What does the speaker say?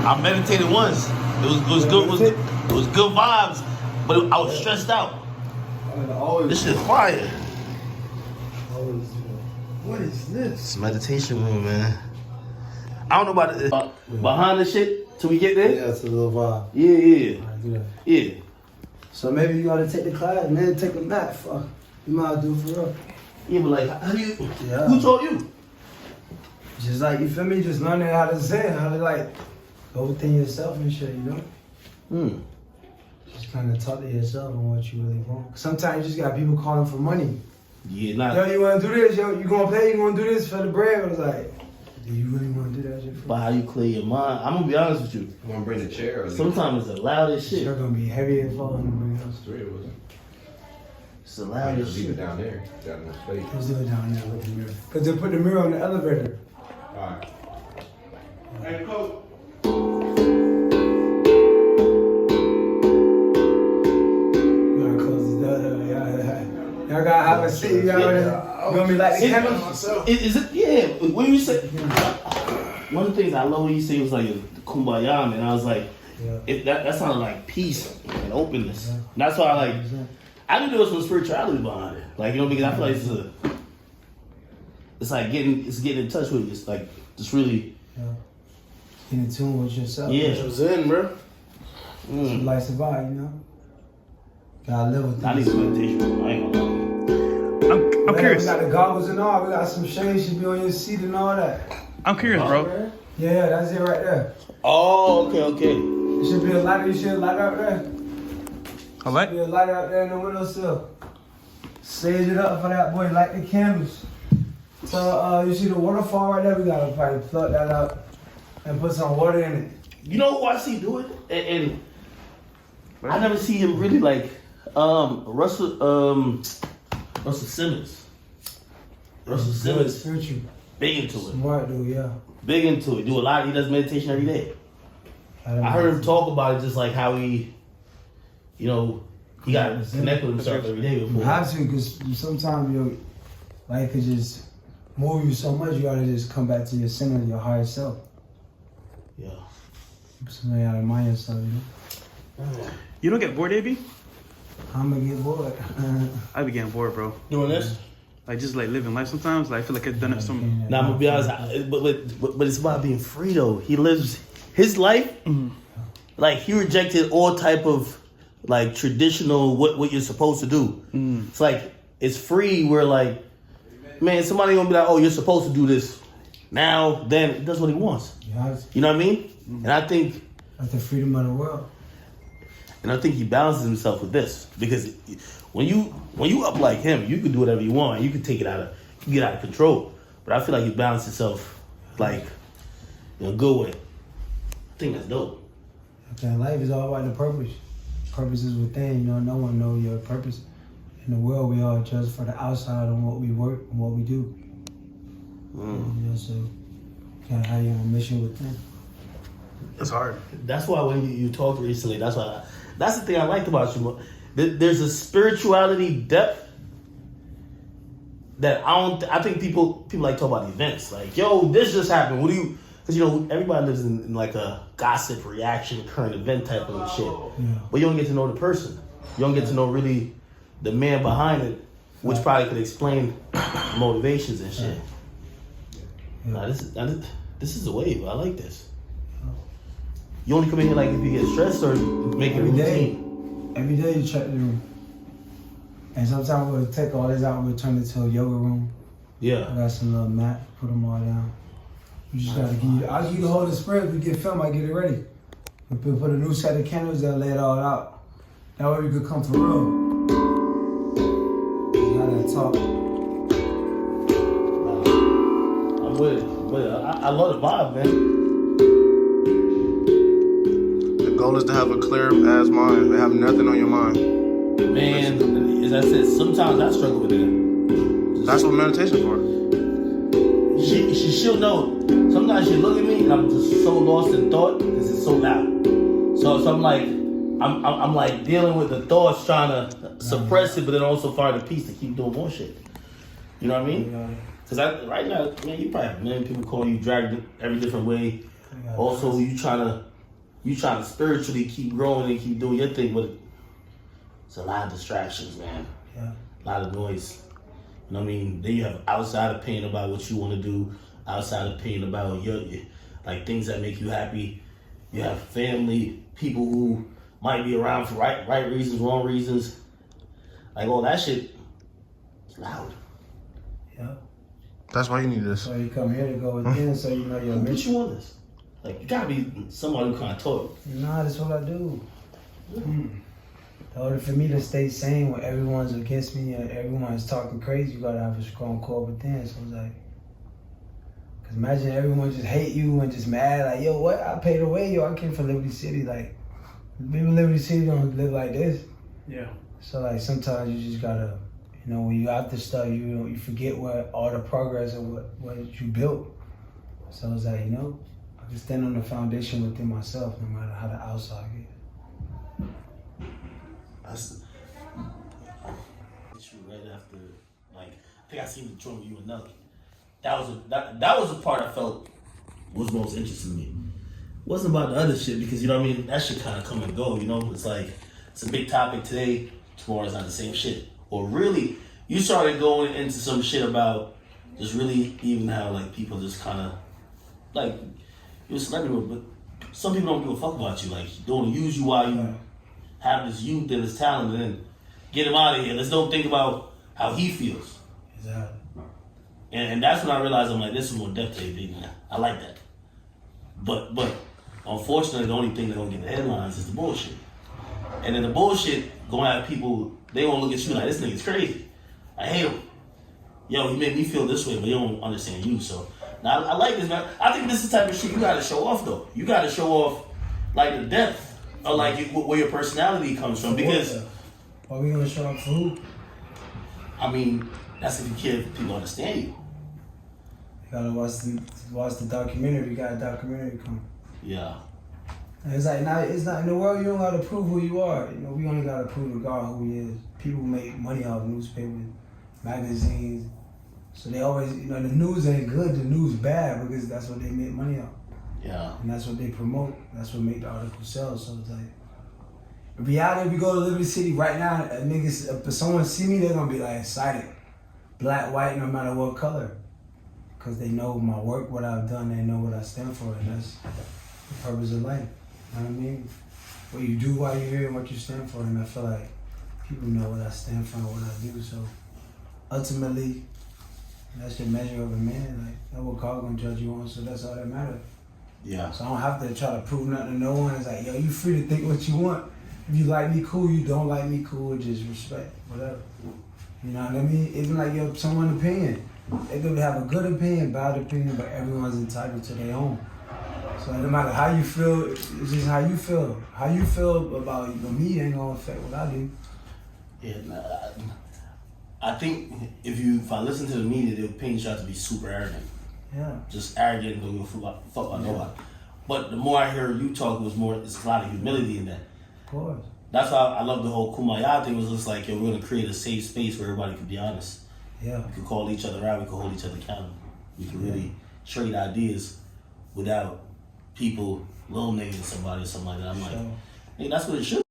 I meditated once. It was good. It was good vibes, but I was stressed out. This shit fire. What is this? It's meditation room, man. I don't know about it. Behind the shit till we get there. Yeah, it's a little vibe. Yeah. All right, do that. Yeah. So maybe you gotta take the class and then take a nap. Fuck. You might do it for real. Yeah, but like, how do you? Yeah. Who taught you? Just like, you feel me? Just learning how to zen, how to like go within yourself and shit, you know? Just kind of talk to yourself and what you really want. Sometimes you just got people calling for money. Yeah, nah. Yo, you wanna do this? Yo, you gonna pay? You gonna do this for the bread? I was like, do you really wanna do that shit for But how you clear your mind? I'm gonna be honest with you. You want to bring the chair? Or Sometimes it's the loudest shit. You're gonna be heavy as fuck on everybody else. three of us. It's the I loudest just leave it shit. down there. Got enough space. Let's do it down there with the mirror. Cause they put the mirror on the elevator. All right. Hey, coach. Y'all gotta have a seat. Y'all gonna be like the candles? Is it? Yeah. When you say one of the things I love when you say was like kumbaya, man. I was like, that sounded like peace and openness. And that's why I like. I think there was some spirituality behind it. Like, you know, because I feel like it's like getting in touch with you. It's like just really get in tune with yourself. Yeah. What you're in, bro. Some life survive, you know. Gotta live with I need this. some meditation. I ain't gonna lie. I'm curious. We got the goggles and all. We got some shades should be on your seat and all that. I'm curious, bro. Yeah, that's it right there. Oh, okay. There should be a lighter. You should light out there. All right. Be a light out there in the windowsill. Sage it up for that boy. Light the candles. So you see the waterfall right there? We gotta probably plug that up and put some water in it. You know who I see do it? And I never see him really like Russell Simmons. Russell Simmons, Spiritual. big into it. Smart dude, yeah. Big into it. Do a lot. He does meditation every day. I heard him talk about it, just like how he, you know, he got to connect with himself every day You before. have to, because sometimes your life could just move you so much. You gotta just come back to your center, your higher self. Yeah. So you gotta remind yourself, you know. You don't get bored, AB? I'm gonna get bored. I be getting bored, bro. Doing this? Like just like living life sometimes. Like I feel like I've done it some. Now I'm gonna be honest, but it's about being free though. He lives his life. Like he rejected all type of like traditional what you're supposed to do. It's like it's free. Where like, man, somebody gonna be like, oh, you're supposed to do this now. Then he does what he wants. You know what I mean? And I think That's the freedom of the world. And I think he balances himself with this because when you up like him, you can do whatever you want. You can take it get out of control. But I feel like he balances himself like in a good way. I think that's dope. Okay, life is all about the purpose. Purpose is within. You know, no one knows your purpose. In the world, we all judge for the outside on what we work and what we do. You know, so you gotta have your own mission within. It's hard. That's why when you talked recently, that's the thing I liked about you. There's a spirituality depth that I think people like talk about events. Like, yo, this just happened. What do you? Because you know everybody lives in like a gossip reaction, current event type of shit. Yeah. But you don't get to know the person. You don't get to know really the man behind it, which probably could explain motivations and shit. Yeah. Nah, this is a wave. I like this. You only come in here like if you get stressed or make it a Every day. routine. Every day you check the room. And sometimes we'll take all this out and we'll turn it to a yoga room. I Yeah. got some little mat, put them all down. You just gotta I'll give you the whole spray. If we get film, I get it ready. We put a new set of candles there, lay it all out. That way we could come for real. You gotta talk. I'm with it. I love the vibe, man. The goal is to have a clear ass mind, to have nothing on your mind. Man, as I said, sometimes I struggle with it. That's what meditation for. She'll know. Sometimes she'll look at me and I'm just so lost in thought because it's so loud. So I'm like, I'm like dealing with the thoughts, trying to suppress it, but then also find a peace to keep doing more shit. You know what I mean? Because right now, man, you probably have a million people calling you, dragged every different way. Also, you trying to you trying to spiritually keep growing and keep doing your thing, but it's a lot of distractions, man. Yeah. A lot of noise. You know what I mean? Then you have outside opinion about what you want to do, outside opinion about your like things that make you happy. You have family, people who might be around for right reasons, wrong reasons. Like all that shit, it's loud. Yeah. That's why you need this. So you come here to go within, so you know your Who put mission. you on this? Like you gotta be somebody who kind of taught you. Nah, that's what I do. In order for me to stay sane when everyone's against me and everyone's talking crazy, you gotta have a strong core within. So it's like, cause imagine everyone just hate you and just mad, like, yo, what? I paid the way, yo, I came from Liberty City. Like, people in Liberty City don't live like this. Yeah. So like sometimes you just gotta, you know, when you out this stuff, you forget what all the progress and what you built. So it's like, you know, I can stand on the foundation within myself, no matter how the outside gets. That's you right after, like I think I seen the joint with you and Nelly. That was a part I felt was most interesting to me. It wasn't about the other shit because you know what I mean. That shit kind of come and go. You know, it's like it's a big topic today. Tomorrow it's not the same shit. Or really, you started going into some shit about just really even how like people just kind of like you're a celebrity, but some people don't give a fuck about you. Like they want to use you while you have this youth and this talent, and then get him out of here. Let's don't think about how he feels. Exactly. And that's when I realized I'm like, this is more depth to it, baby. I like that. But unfortunately, the only thing that don't get the headlines is the bullshit. And then the bullshit gonna have people, they gonna look at you like, this nigga's crazy. I hate him. Yo, he made me feel this way, but he don't understand you. So now I like this, man. I think this is the type of shit you gotta show off though. You gotta show off like the depth of like where your personality comes from. Because are we gonna show up for who? I mean, that's if you care if people understand you. You gotta watch the documentary. You got a documentary coming. Yeah. And it's like it's not in the world. You don't gotta prove who you are. You know, we only gotta prove to God who He is. People make money off newspapers, magazines. So they always, you know, the news ain't good. The news bad because that's what they make money off. Yeah. And that's what they promote. That's what make the article sell. So it's like, in reality, if you go to Liberty City right now, if someone see me, they're gonna be like excited. Black, white, no matter what color. Because they know my work, what I've done, they know what I stand for, and that's the purpose of life. You know what I mean? What you do while you're here and what you stand for, and I feel like people know what I stand for and what I do, so ultimately, that's your measure of a man. Like, that's what God gonna judge you on, so that's all that matters. Yeah. So I don't have to try to prove nothing to no one. It's like, yo, you free to think what you want. If you like me, cool. You don't like me, cool. Just respect, whatever. You know what I mean? Even like someone's opinion. They could have a good opinion, bad opinion, but everyone's entitled to their own. So no matter how you feel, it's just how you feel. How you feel about me ain't gonna affect what I do. Yeah, I think if I listen to the media, the opinions try to be super arrogant. Yeah. Just arrogant and don't give a fuck about nobody. But the more I hear you talk, it's a lot of humility in that. Of course. That's why I love the whole Kumbaya thing. Was just like, yo, we're gonna create a safe space where everybody can be honest. Yeah. We can call each other out. We can hold each other accountable. We can really trade ideas without people little niggas somebody or something like that. I'm like, hey, that's what it should be.